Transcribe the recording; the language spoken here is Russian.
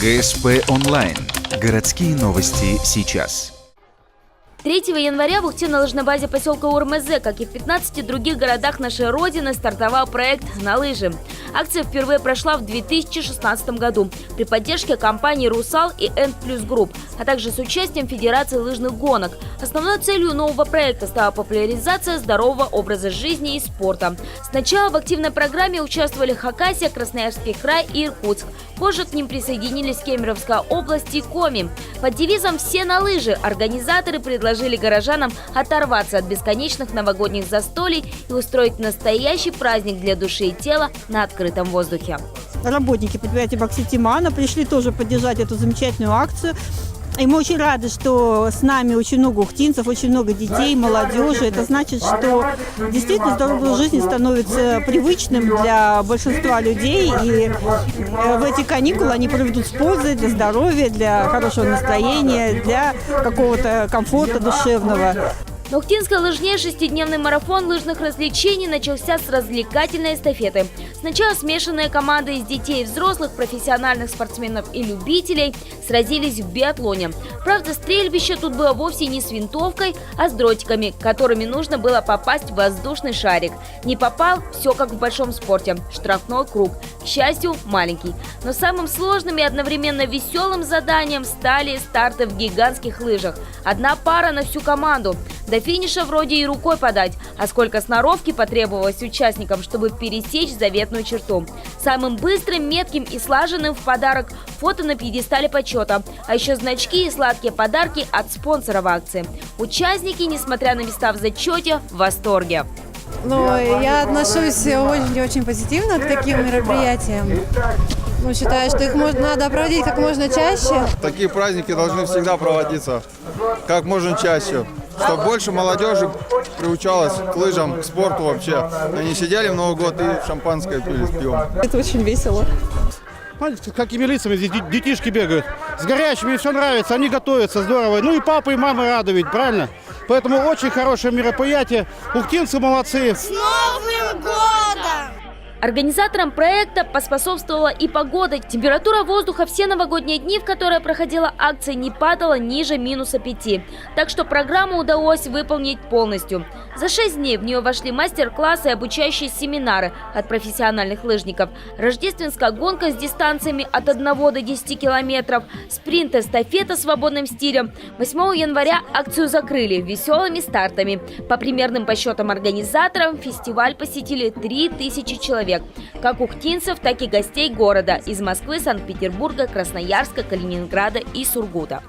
ГСП онлайн. Городские новости сейчас. 3 января в Ухте на лыжной базе поселка Урмезе, как и в 15 других городах нашей Родины, стартовал проект «На лыжи». Акция впервые прошла в 2016 году при поддержке компаний «Русал» и «N+ Group, а также с участием Федерации лыжных гонок. Основной целью нового проекта стала популяризация здорового образа жизни и спорта. Сначала в активной программе участвовали Хакасия, Красноярский край и Иркутск. Позже к ним присоединились Кемеровская область и Коми. Под девизом «Все на лыжи» организаторы предложили горожанам оторваться от бесконечных новогодних застолий и устроить настоящий праздник для души и тела на открытом воздухе. Работники предприятия «Бокситимана» пришли тоже поддержать эту замечательную акцию. И мы очень рады, что с нами очень много ухтинцев, очень много детей, молодежи. Это значит, что действительно здоровый образ жизни становится привычным для большинства людей. И в эти каникулы они проведут с пользой для здоровья, для хорошего настроения, для какого-то комфорта душевного. На Ухтинской лыжне 6-дневный марафон лыжных развлечений начался с развлекательной эстафеты. Сначала смешанные команды из детей и взрослых, профессиональных спортсменов и любителей сразились в биатлоне. Правда, стрельбище тут было вовсе не с винтовкой, а с дротиками, которыми нужно было попасть в воздушный шарик. Не попал – все как в большом спорте – штрафной круг. К счастью, маленький. Но самым сложным и одновременно веселым заданием стали старты в гигантских лыжах. Одна пара на всю команду. До финиша вроде и рукой подать, а сколько сноровки потребовалось участникам, чтобы пересечь заветную черту. Самым быстрым, метким и слаженным в подарок фото на пьедестале почета, а еще значки и сладкие подарки от спонсоров акции. Участники, несмотря на места в зачете, в восторге. Я отношусь очень позитивно к таким мероприятиям. Считаю, что их надо проводить как можно чаще. Такие праздники должны всегда проводиться как можно чаще, чтобы больше молодежи приучалась к лыжам, к спорту вообще. Они сидели в Новый год и шампанское пили с пивом. Это очень весело. С какими лицами здесь детишки бегают. С горячими все нравится, они готовятся, здорово. Ну и папа, и мама рады ведь, правильно? Поэтому очень хорошее мероприятие. Ухтинцы молодцы. С Новым годом! Организаторам проекта поспособствовала и погода. Температура воздуха все новогодние дни, в которые проходила акция, не падала ниже -5. Так что программу удалось выполнить полностью. За 6 дней в нее вошли мастер-классы и обучающие семинары от профессиональных лыжников, рождественская гонка с дистанциями от 1 до 10 километров, спринт-эстафета свободным стилем. 8 января акцию закрыли веселыми стартами. По примерным подсчетам организаторов, фестиваль посетили 3000 человек. Как ухтинцев, так и гостей города из Москвы, Санкт-Петербурга, Красноярска, Калининграда и Сургута.